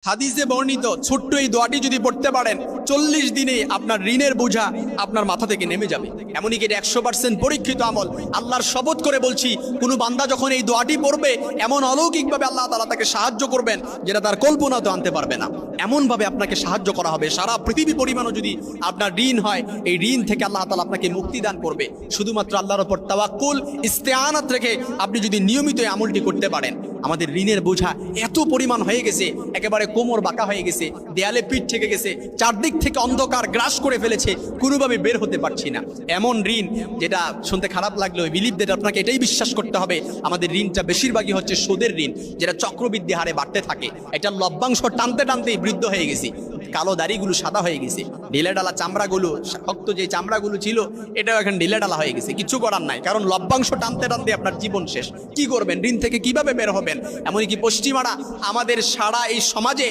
হাদিসে বর্ণিত ছোট্ট এই দোয়াটি যদি পড়তে পারেন 40 দিনে আপনার ঋণের বোঝা আপনার মাথা থেকে নেমে যাবে। এমনই কি 100% পরীক্ষিত আমল। আল্লাহর শপথ করে বলছি, কোনো বান্দা যখন এই দোয়াটি পড়বে এমন অলৌকিকভাবে আল্লাহ তাআলা তাকে সাহায্য করবেন যেটা তার কল্পনাতেও আনতে পারবে না। এমনভাবে আপনাকে সাহায্য করা হবে, সারা পৃথিবী পরিমাণও যদি আপনার ঋণ হয় এই ঋণ থেকে আল্লাহ তাআলা আপনাকে মুক্তি দান করবে। শুধুমাত্র আল্লাহর উপর তাওয়াক্কুল ইস্তেআনাত রেখে আপনি যদি নিয়মিত এই আমলটি করতে পারেন। আমাদের ঋণের বোঝা এত পরিমাণ হয়ে গেছে, একেবারে কোমর বাঁকা হয়ে গেছে, দেয়ালে পিঠ থেকে গেছে, চারদিক থেকে অন্ধকার গ্রাস করে ফেলেছে, কোনোভাবে বের হতে পারছি না। এমন ঋণ যেটা শুনতে খারাপ লাগলেও বিলিভ দ্যাট আপনাকে এটাই বিশ্বাস করতে হবে, আমাদের ঋণটা বেশিরভাগই হচ্ছে সুদের ঋণ, যেটা চক্রবৃদ্ধি হারে বাড়তে থাকে। এটা লভ্যাংশ টানতে টানতেই বৃদ্ধ হয়ে গেছি, কালো দাড়িগুলো সাদা হয়ে গেছে, ঢিলেঢালা চামড়াগুলো, শক্ত যে চামড়াগুলো ছিল এটাও এখন ঢিলেঢালা হয়ে গেছে। কিছু করার নাই, কারণ লভ্যাংশ টানতে টানতে আপনার জীবন শেষ। কি করবেন? ঋণ থেকে কিভাবে বের হবেন? এমনকি পশ্চিমারা আমাদের সারা এই সমাজে